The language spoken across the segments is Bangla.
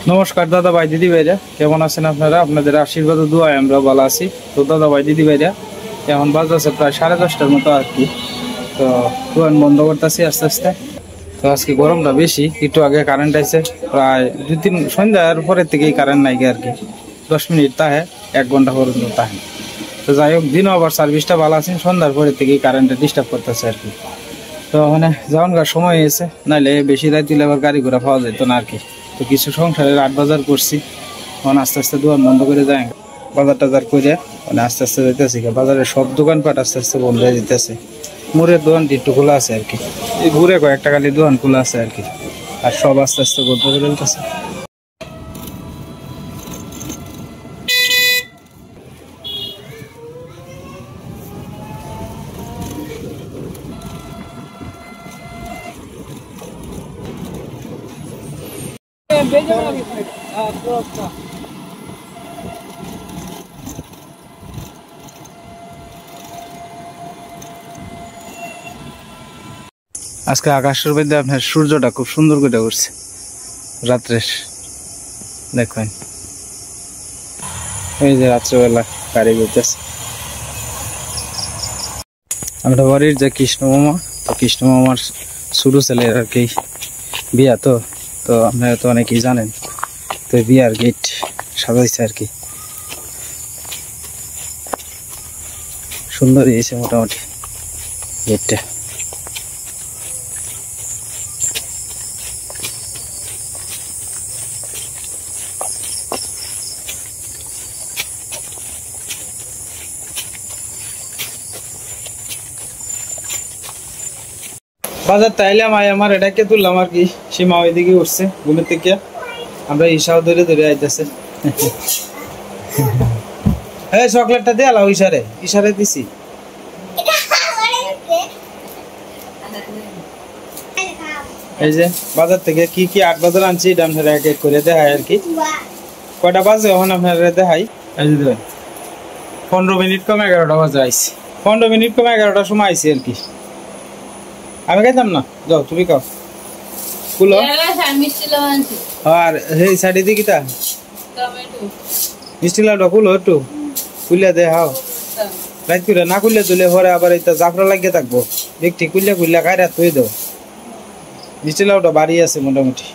নমস্কার দাদা ভাই দিদি ভাইরা, কেমন আছেন আপনারা? আপনাদের আশীর্বাদ ও দোয়ায় আমরা ভালো আছি। তো দাদা ভাই দিদি ভাইরা, এখন বাজছে প্রায় 10:30টার মতো আর কি। তো দোয়ান বন্ধ করতেছি আস্তে আস্তে। তো আজকে গরমটা বেশি, একটু আগে কারেন্ট আইছে, প্রায় 2-3 সন্ধ্যার পরের থেকেই কারেন্ট নাই আর কি। 10 মিনিট তাহে, 1 ঘন্টা পর্যন্ত তাহে। তো যাই হোক, দিনও আবার সার্ভিসটা ভালো আছে, সন্ধ্যার পরের থেকেই কারেন্টে ডিস্টার্ব করতেছে আর কি। তো মানে যাওয়ার সময় হয়েছে, নাহলে বেশি রাত দিলে আবার গাড়ি ঘোড়া পাওয়া যেত না আর কি। তো কিছু সংসারের 8 বাজার করছি, এখন আস্তে আস্তে দোকান বন্ধ করে যায়, বাজার টাজার করে মানে আস্তে আস্তে যাইতেছি। বাজারের সব দোকানপাট আস্তে আস্তে বন্ধ হয়ে যেতেছে। মুড়ের দোকানটি একটু খোলা আছে আর কি, এই ঘুরে কয়েকটা খালি দোকান খোলা আছে আর কি, আর সব আস্তে আস্তে বন্ধ করে যেতেছে। আজকে আকাশের মধ্যে আপনার সূর্যটা খুব সুন্দর করে উঠছে রাত্রের, দেখবেন এই যে রাত্রেবেলা গাড়ি বেরোতেছে। আমরা বাড়ির যে কৃষ্ণ মামা, তো কৃষ্ণ মামার ছোট ছেলের আর কি বিয়া, তো তো আপনারা তো অনেকেই জানেন। তো বিয়ার গেট সাজাইছে আর কি, সুন্দর হয়েছে মোটামুটি গেটটা। বাজার তাইলাম, আমার এটাকে তুললাম আর কি। সীমা ওইদিকে উঠছে ঘুমের থেকে, আমরা ঈশাও ধরে ধরে আইতেছে। এই চকলেটটা দিয়ে আলাও, ইশারে দিছি। এই যে বাজার থেকে কি কি 8 বাজার আনছি, এটা আপনারা এক এক করে দেখাই আর কি। কয়টা বাজে এখন আপনারা দেখাই। এই যে 15 মিনিট কম 11টা বাজে আইছি, 15 মিনিট কম 11টার সময় আইছি আর কি। আমি খাইতাম না, যাও তুমি খাও। কুলো আর এই সাইডে দিকে তা মিষ্টি লাউটা কুলো একটু কুলিয়া দে হাও। রাত করে না কুলিয়া তুলে পরে আবার এটা জাফরা লাগিয়ে থাকবো, দেখটি কুলিয়া কুলিয়া খাই রাত তুই দাও। মিষ্টি লাউটা বাড়ি আছে মোটামুটি।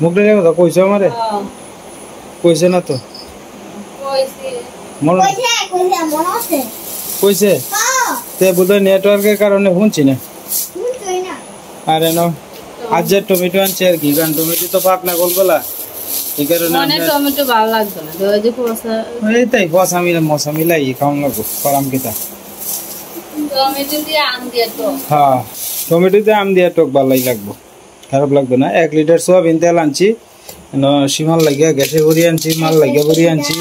মুখ ডালের কথা কইছো আমারে? কইছে না তো, কইছে তে বোধহয় নেটওয়ার্কের কারণে শুনছি না। আরে না, আজ যে টমেটো আনছে আর কি, কারণ টমেটো তো পাক না গোলগোলা, এই কারণে টমেটো ভালো লাগতো না। এই তাই পচা মশা মিলাই খাওয়ান লাগবো, করাম কিতা। হ্যাঁ, টমেটো দিয়ে আম দিয়ে টক ভালোই লাগবো, খারাপ লাগবে না। 1 লিটার সোয়াবিন তেল আনছি, সীমাল লাগিয়া গ্যাসে ভরি আনছি, মাল লাগিয়া ভরি আনছি,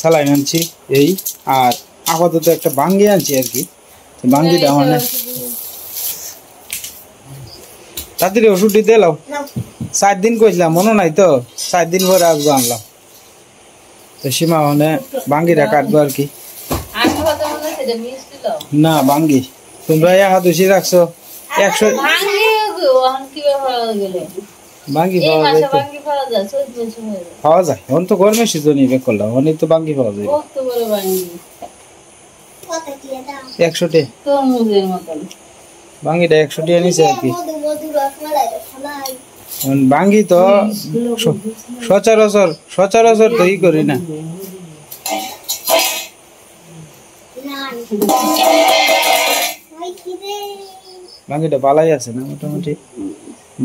সালাইন আনছি এই। আর আপাতত একটা বাঙ্গি আনছি আর কি। বাঙ্গিটা মানে তাড়াতাড়ি ওষুধটি দিলাম, 4 দিন কইছিলাম মনে নাই তো, 4 দিন পরে আসবো আনলাম। তো সীমা মানে বাঙ্গিটা কাটবো আর কি। না বাঙ্গি তোমরা হাত উঠি রাখছো 100 বাঙ্গি পাওয়া যায় এখন তো গরমের সিজনই বেক করলাম, অনেক তো বাঙ্গি পাওয়া যায় 100 টাকা বাঙ্গিটা 100 টাকা নিছে আর কি। বাঙ্গি তো সচরাচর তো ই করি না। বাঙ্গিটা বালাই আছে না মোটামুটি,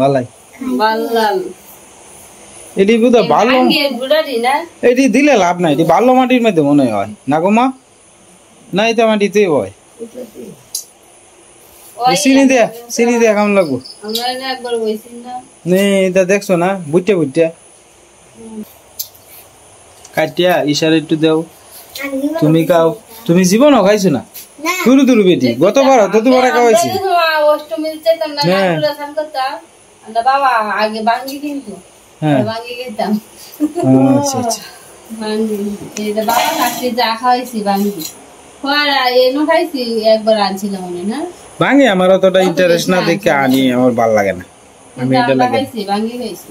বালাই এটি বুঝা ভালো, এটি দিলে লাভ নাই, এটি ভালো মাটির মধ্যে মনে হয় না গো মা, না এটা মাটিতে হয়। চিনি দিয়া কেমন লাগবো এটা দেখছো না, বুঝটা কাটিয়া ইশারে একটু দেও। তুমি খাও, তুমি জীবনও খাইছো না তুরু বেটি, গতবার তো তোমার খাওয়াইছি। আচ্ছা আচ্ছা, ভাঙি আমার অতটা ইন্টারেস্ট না দেখে আনি, আমার ভাল লাগে না। আমি এটা লাগে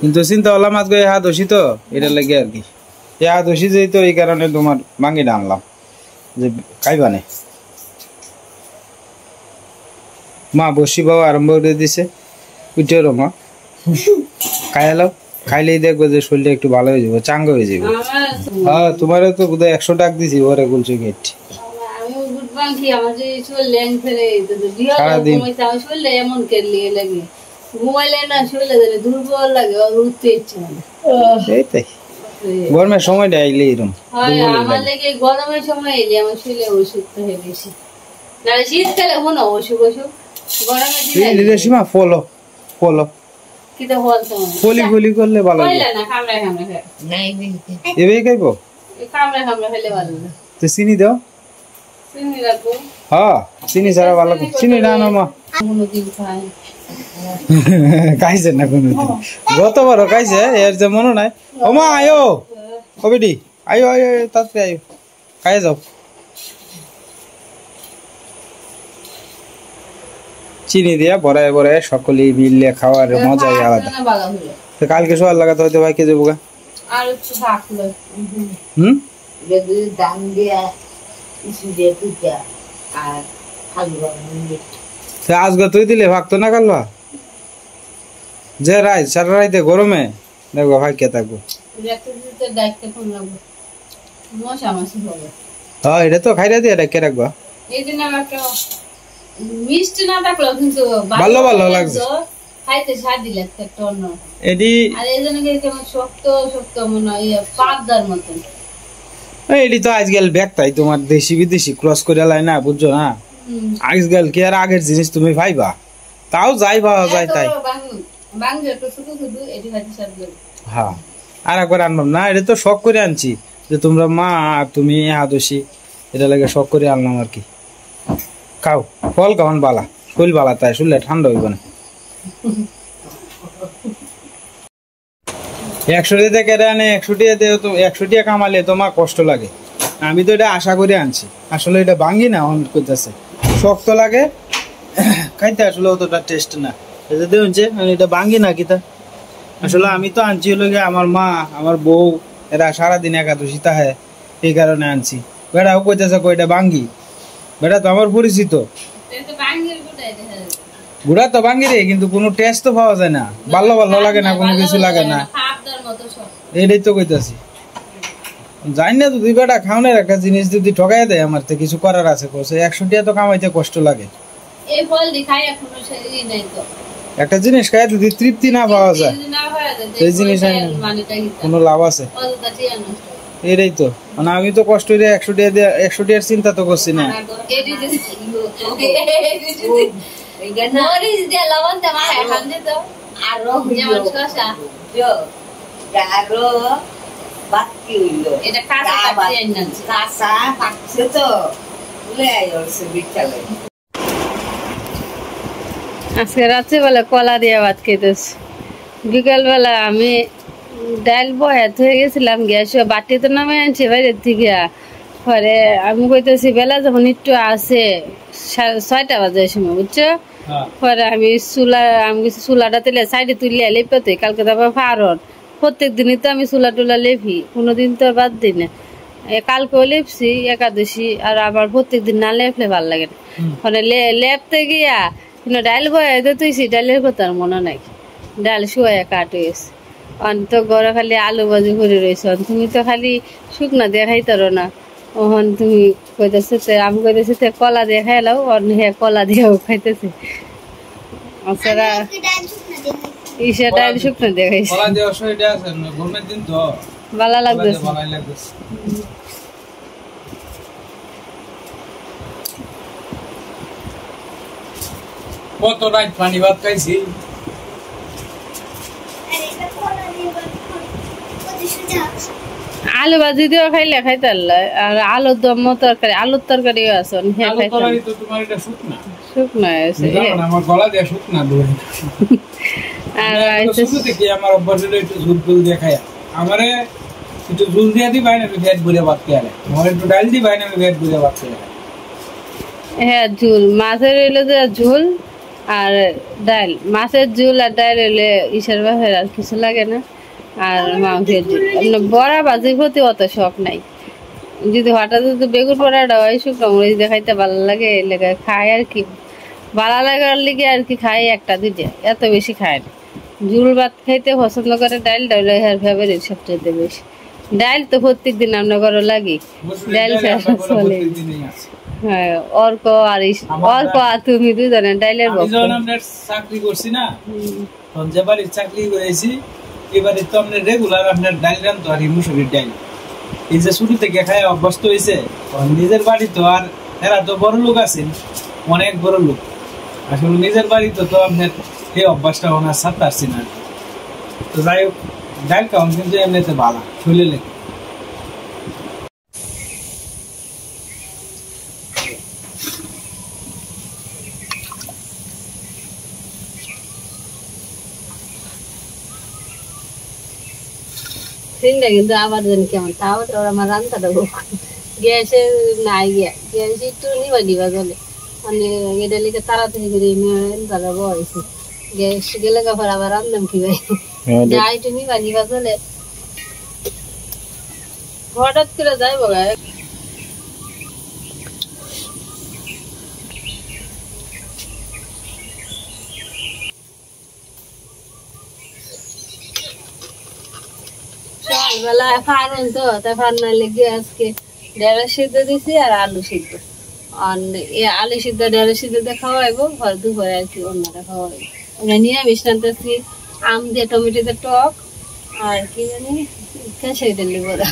কিন্তু চিন্তা করলাম আজকে হাত হসি তো এটা লাগে আর কি হাত হসি যেই তো এই কারণে তোমার ভাঙ্গিটা আনলাম যে খাইবানে মা বসি বাবা আরম্ভ করে দিছে উঠে মা খাইলাও খাইলেই দেখবো যে শরীরটা একটু ভালো হয়ে যাবে চাঙ্গা হয়ে যাবে হ্যাঁ তোমারও তো বোধহয় 100 টাকা দিছি ওরে গুলছে গেট সারাদিন গরমের সময়টা আইলে এরকম গরমের সময় এলে আমার শরীরে অসুস্থ হয়ে বেশি নাহলে শীতকালে হো না অসুখ অসুখ গরমের সীমা ফলো ফলো ফলি ফলি করলে ভালো এভাবে খাইবো তো চিনি দাও হ্যাঁ চিনি ছাড়া ভালো চিনি না না মা খাইছে না কোনদিন গতবার খাইছে এর যে মনে নাই ও মা আয়ো কবিডি আয়ো আয়ো তাড়াতাড়ি আয়ো খাই যাও চিনি দিয়া ভরায় ভরায় সকলেই মিললে খাওয়ার মজাই আলাদা তো কালকে সবার লাগাতে হয়তো ভাই কে যাবো গা আর একটু ভাগলো দাম দিয়া ইসু দিয়ে তুইটা আর আলু আজকে তুই দিলে ভাগতো না কালবা যে রাই সারা রাইতে গরমে দেখবো ভাই কে থাকবো হ্যাঁ এটা তো খাইরা দিয়ে কে রাখবা মিষ্টি না থাকলো কিন্তু ভালো ভালো লাগছে খাইতে স্বাদ লাগছে টর্ন এডি আর এই জন্য কেমন শক্ত শক্ত মনে হয় পাবদার মতন এডি তো আজকাল ব্যাগটাই তোমার দেশি বিদেশি ক্রস করে লাই না বুঝছো না আজকাল কি আর আগের জিনিস তুমি পাইবা তাও যাই পাওয়া যায় তাই হ্যাঁ আর একবার আনবাম না এটা তো শখ করে আনছি যে তোমরা মা আর তুমি হাদসি এটা লাগে শখ করে আনলাম আর কি খাও ফল কেমন বালা শৈল বালা তাই শুনলে ঠান্ডা হইব না 100 টাকা কেটে আনে 100 টাকা দেও তো 100 টাকা কামালে তোমার কষ্ট লাগে আমি তো এটা আশা করে আনছি আসলে এটা ভাঙি না অন করতেছে শক্ত লাগে খাইতে আসলে অতটা টেস্ট না এটা দেখুনছে আমি এটা ভাঙি না কিতা আসলে আমি তো আনছি হলো আমার মা আমার বউ এরা সারাদিন একাদশী তাহে এই কারণে আনছি বেড়াও কইতেছে কইটা ভাঙ্গি বেটা তো আমার পরিচিত গুড়া তো ভাঙ্গি রে কিন্তু কোনো টেস্ট তো পাওয়া যায় না ভালো ভালো লাগে না কোনো কিছু লাগে না এটাই তো কইতাছি জানি না যদি বেটা খাওয়ানোর একটা জিনিস যদি ঠকাই দেয় আমার তো কিছু করার আছে 100 টাকা তো কামাইতে কষ্ট লাগে একটা জিনিস খাই যদি তৃপ্তি না পাওয়া যায় সেই জিনিস কোনো লাভ আছে এটাই তো মানে আমি তো কষ্ট করে 100 টাকা দিয়ে 100 টাকার চিন্তা তো করছি না আজকে রাত্রিবেলা কলা দিয়ে ভাত খেতেছি বিকাল বেলা আমি ডাল বয়াত হয়ে গেছিলাম গ্যাস বাটি তো নামে আনছি বাইরের থেকে পরে আমি কইতেছি বেলা যখন একটু আছে 6টা বাজে সময় বুঝছো পরে আমি চুলাটা তেলে সাইডে তুলে লেপাতে কালকে তারপর ফারন প্রত্যেক দিনই তো আমি চুলা টুলা লেপি কোনোদিন তো বাদ দিই না কালকেও লেপছি একাদশী আর আমার প্রত্যেক দিন না লেপলে ভাল লাগে না মানে লেপতে গিয়া কিন্তু ডাল বয়াতে তুইছি ডালের কথা মনে নাই ডাল শুয়ে কাট হয়েছে তো ঘরে খালি আলু ভাজি করে রয়েছে তুমি তো খালি শুকনা দিয়ে খাইতারো না ওখান তুমি কইতেছে আমি কইতেছি কলা দিয়ে খাইলাও হে কলা দিয়েও খাইতেছে ইসে ডাল শুকনো দিয়ে খাইছে ভালো লাগতেছে কত রাত পানি ভাত খাইছি আলু ভাজি দিয়েও খাইলে খাইতে আর আলুর দম আলুর তরকারিও আছে শুকনো আছে আমার অভ্যাস একটু ঝুল ফুল দিয়ে খাই আমারে একটু ঝুল দিয়ে দিই বাইরে পেট ভরে ভাত খেয়ে আমার একটু ডাল দিই বাইরে পেট ভরে ভাত খেয়ে হ্যাঁ ঝুল মাছের রইলো যে ঝুল আর ডাল, মাছের ঝোল আর ডাল হলে ইসের বাপের আর কিছু লাগে না। আর মাংসের ঝোল, বড়া ভাজির প্রতি অত শখ নাই। যদি হঠাৎ যদি বেগুন পোড়াটা হয় শুকনো মরিচ দিয়ে খাইতে ভালো লাগে, লেগে খাই আর কি, ভালো লাগার লিগে আর কি খাই একটা দুইটা, এত বেশি খায় না। ঝুল ভাত খাইতে পছন্দ করে, ডালটা হলো এর ফেভারিট সবচেয়ে বেশি। ডাল তো প্রত্যেক দিন আমরা ঘরে লাগি, ডাল ছাড়া চলে। হ্যাঁ, অর্ক আর অর্ক আর তুমি দুজনে ডাইলের চাকরি করছি না, যে বাড়ির চাকরি করেছি এবারে তো আপনার রেগুলার আপনার ডাল রান্তো আর মুসুরির ডাল। এই যে শুরু থেকে খায় অভ্যস্ত হয়েছে, নিজের বাড়ি তো আর এরা তো বড় লোক আছেন, অনেক বড় লোক, আসলে নিজের বাড়ি তো আপনার এই অভ্যাসটা ওনার সাথে আসছে না। তো যাই হোক, ডাল খাওয়ান কিন্তু এমনিতে ভালো শরীরে লেগে। কিন্তু আবার জানি কেমন, তাও তো আমার রান্না দেবো গ্যাসে নাই গিয়া, গ্যাস একটু নিবা দিবা চলে, মানে এটা লিখে তাড়াতাড়ি করে তারা বয়সে গ্যাস গেলে কাপড় আবার রান্নাম কি ভাই, যা একটু নিবা দিবা চলে। হঠাৎ করে যাই বলা সকালবেলা ফানুন তো, তাই ফান্না লেগে আজকে ঢেঁড়স সিদ্ধ দিছি আর আলু সিদ্ধ। আর আলু সিদ্ধ ঢেঁড়স সিদ্ধ দিয়ে খাওয়াইবো, ঘর দুপুরে আর কি অন্যটা খাওয়াইবো। আমরা নিরামিষ রান্তেছি, আম দিয়ে টমেটো দিয়ে টক আর কি জানি খেসারি ডালি বড়া।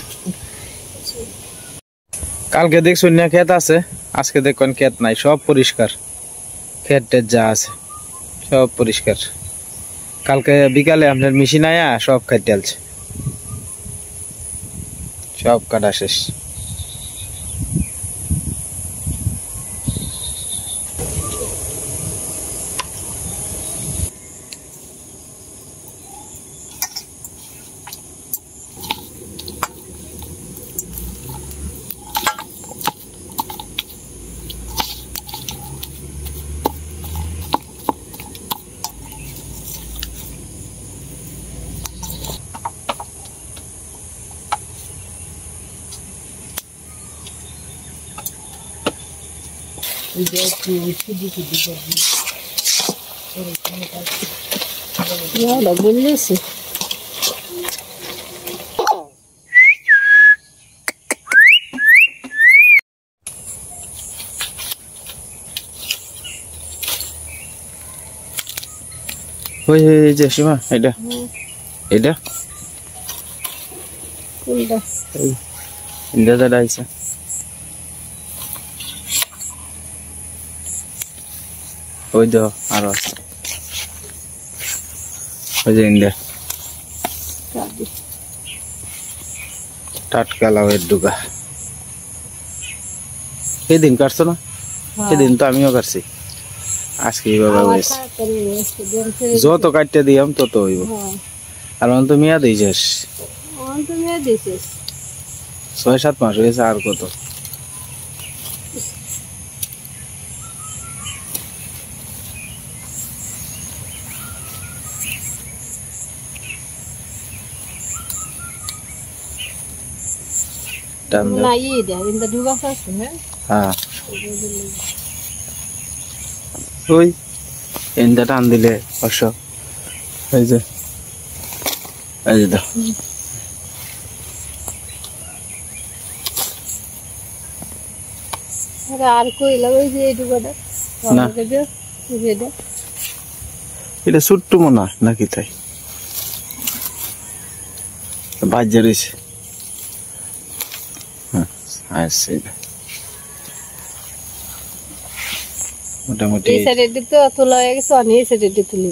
কালকে দেখছুন না ক্ষেত আছে, আজকে দেখুন ক্ষেত নাই, সব পরিষ্কার, ক্ষেত টেত যা আছে সব পরিষ্কার। কালকে বিকালে আপনার মেশিন আয়া সব কেটে ডালছে, সব কাটা শেষ। বুঝলেছি ওই যে সীমা, এটা এটা কোনটা ইন্ডিয়া দাইছে, ওই তো আরো আছে, ওই যে ইন্ডিয়া টাটকা লাউয়ের ডুগা। সেদিন কাটছো না? সেদিন তো আমিও কাটছি, আজকে এইভাবে হয়েছে। যত কাটতে দিয়াম তত হইব, আর অন্ত মিয়া দিয়েছিস 6-7 মাস হয়েছে, আর কত। হ্যাঁ, ওই এনটা টান দিলে অবশ্য এই যে আর কইলা ওই যে এইটুকুটা না, এটা ছোট্ট মনে হয় নাকি, তাই বাজ্যে রয়েছে। মোটামুটি এই সাইডে তো তোলা হয়ে গেছে, অনেক এই সাইডে তুলি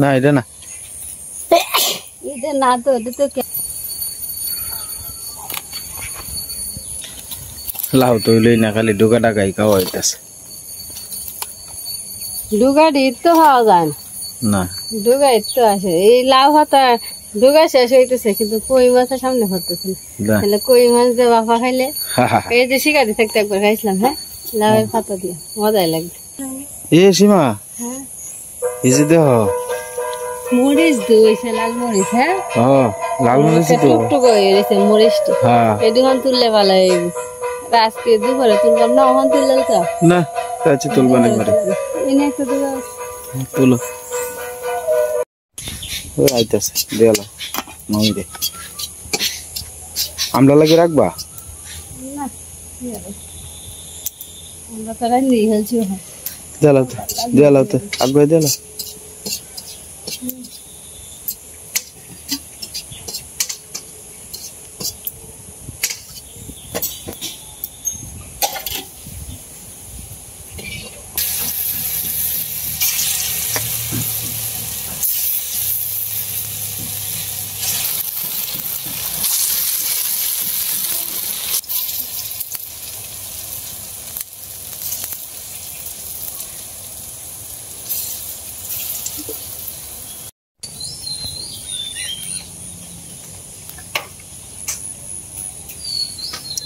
না, এটা না, এটা না তো, এটা তো লাউ তো হইলই না, খালি ডুগা ডাকাই খাওয়া হইতেছে। ডুগা ডিট তো খাওয়া যায় না, ডুগা ইট তো আছে, এই লাউ হাতা ডুগা শেষ হইতেছে কিন্তু কই মাছের সামনে ধরতেছে না। তাহলে কই মাছ দিয়ে বাফা খাইলে এই যে শিকারি থাকতে একবার খাইছিলাম। হ্যাঁ, লাউয়ের পাতা দিয়ে মজাই লাগবে। এ সীমা হ্যাঁ, এই যে দেহ মরিচ দুইছে, লাল মরিচ। হ্যাঁ, লাল মরিচ তো টুকটুক হয়ে গেছে মরিচটা। এই দুখান তুললে ভালো হইব। আজকে দুপুরে তুললাম না, ওখান তুললে তো না আচ্ছা তুলবা না করে এনে একটা দুগা তুলো। ওই আইতাছে দেলা নই দে আমরা লাগি রাখবা না, আমরা তো রান্নি হয়েছি। দেলাতে আগে দেলা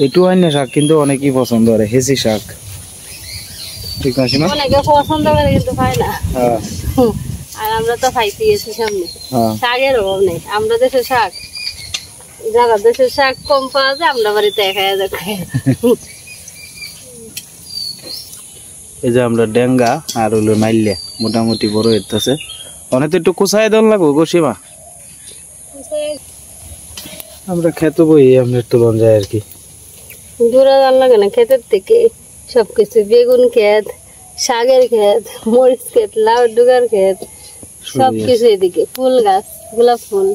একটু অন্য শাক কিন্তু অনেকই পছন্দ করে, হেসি শাক। ঠিক না সীমা? অনেকে পছন্দ করে কিন্তু খায় না। আর আমরা তো খাইতে গেছি সামনে, শাকের অভাব নেই। আমরা দেশের শাক, যারা দেশের শাক কম পাওয়া যায় আমরা বাড়িতে খাইয়া দেখাই। এই যে আমরা ডেঙ্গা আর হলো নাইলে মোটামুটি বড় হইতেছে। অনেক তো একটু কুচাই দেন লাগবো গো সীমা। আমরা খেতে বই আমরা তুলন যায় আর কি। দূরে যাওয়ার লাগে না ক্ষেতের থেকে সবকিছু, বেগুন ক্ষেত, শাকের ক্ষেত, মরিচ ক্ষেত, লাউ ডুগার ক্ষেত, সবকিছু এদিকে। ফুল গাছ, গোলাপ ফুল,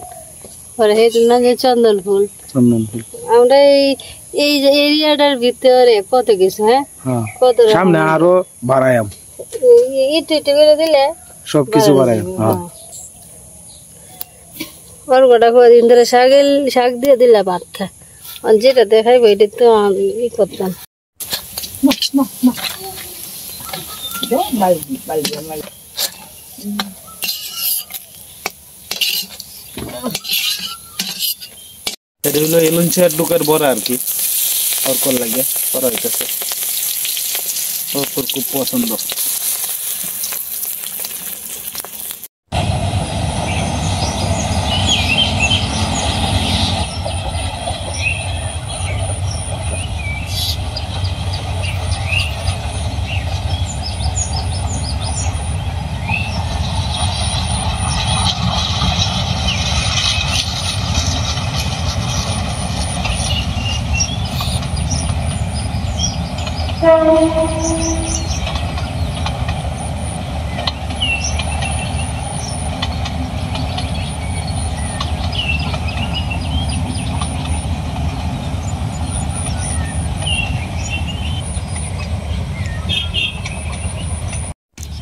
পরে না যে চন্দন ফুল। আমরা এই যে এরিয়াটার ভিতরে কত কিছু। হ্যাঁ, কত সামনে আরো বাড়ায়াম, ইট ইট করে দিলে সবকিছু বাড়ায়াম। বরগটা কদিন ধরে শাক দিয়ে দিলে ভাতটা যেটা দেখাইব এটা তো ই করতাম। এটা হলো এলুঞ্চার ডুকার বড়া আর কি, অর্কর লাগে করা হইতেছে। অর্কর খুব পছন্দ।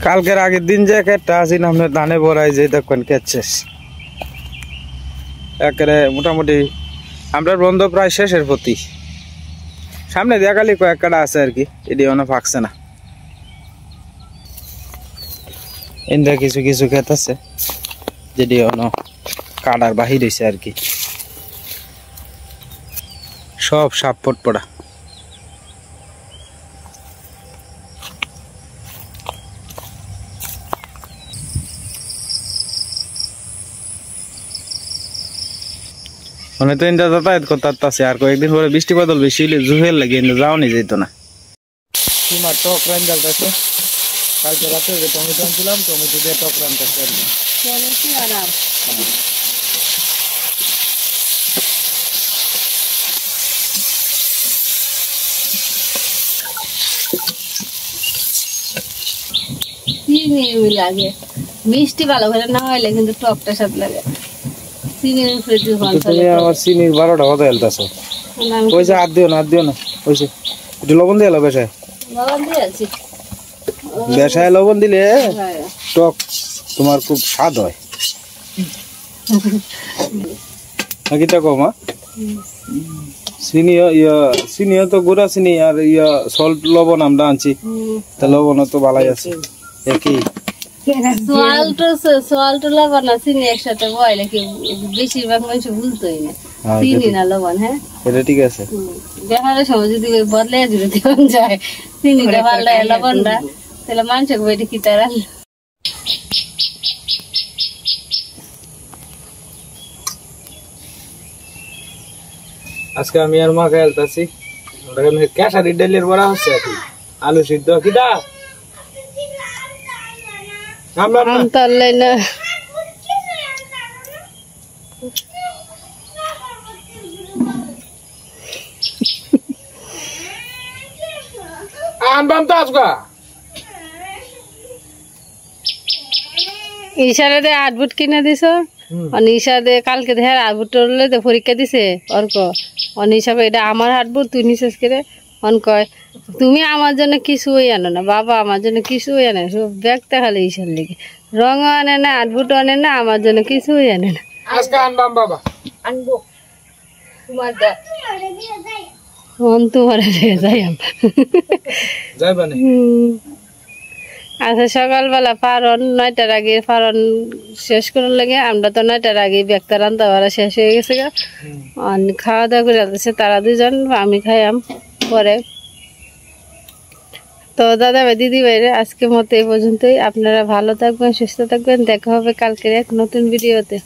কালকের আগের দিন যে একটা আসি না আপনার ধানে ভরাই যে দেখবেন কেচেস একেবারে মোটামুটি আমরা বন্ধ প্রায় শেষের প্রতি। সামনে দিয়া খালি কয়েকটা আছে আর কি, এটি অনেক ফাঁকছে না। ইন্দ্রা কিছু কিছু ক্ষেত আছে যেটি অনেক কাটার বাহির হয়েছে আর কি, সব সাপ পট পড়া। মানে তো ইন্দা যাতায়াত করতে আর কয়েকদিন পরে বৃষ্টি বাদল বেশি হলে জুহের লাগে ইন্দা যাওয়ানি যেত না। সীমার টক রান জ্বালতেছে, কালকে রাতে যে টমেটো আনছিলাম টমেটো দিয়ে টক রানতেছে আর কি। লাগে মিষ্টি ভালো করে না হইলে কিন্তু টকটা স্বাদ লাগে। আমার চিনির 12টা কথা হেলতেছো, ওই যে আর দিও না ওইসে একটু লবণ দিয়ে এলো বেশায়, বেশায় লবণ দিলে টক তোমার খুব স্বাদ হয়। নাকি তা কম চিনি তো গুড়া চিনি আর সল্ট লবণ আমরা আনছি, তা লবণ তো ভালাই আছে একই। সোয়ালটো লবণ আর চিনি একসাথে বয়লে কি বেশিরভাগ মানুষ ভুলতোই না চিনি না লবণ। হ্যাঁ এটা ঠিক আছে। ব্যবহারের সময় যদি বদলে যদি যায় চিনিটা ভালো লবণটা তাহলে মানুষের বইটা কি তারা। আজকে আমি আর মা খেলতেছি ক্যাশারি ডেলির বড়া হচ্ছে আর কি আলু সিদ্ধ কিটা আমতাল্লাই না আনবাম তো আজকা ইশারে আটবুট কিনে দিছ অনিশা দে কালকে দেখে আটবুট পরীক্ষা দিছে অর্ক অনিশা এটা আমার হাটবুট তুই নিছিস করে অন কয় তুমি আমার জন্য কিছুই আনো না বাবা আমার জন্য কিছুই আনে সব ব্যাগটা খালি ঈশার লেগে রঙ আনে না আটবুট আনে না আমার জন্য কিছুই আনে না। আজকে আনবাম বাবা আনবো তোমার দা তোমার যাই যাইবানি। আচ্ছা সকালবেলা পারন 9টার আগে পারন শেষ করার লাগে আমরা তো 9টার আগে ব্যাগটা রান্না বাড়া শেষ হয়ে গেছে গা খাওয়া দাওয়া করে আসছে তারা দুজন আমি খাইয়াম পরে। তো দাদা ভাই দিদি ভাইরে আজকের মতো এই পর্যন্তই। আপনারা ভালো থাকবেন সুস্থ থাকবেন দেখা হবে কালকের এক নতুন ভিডিওতে।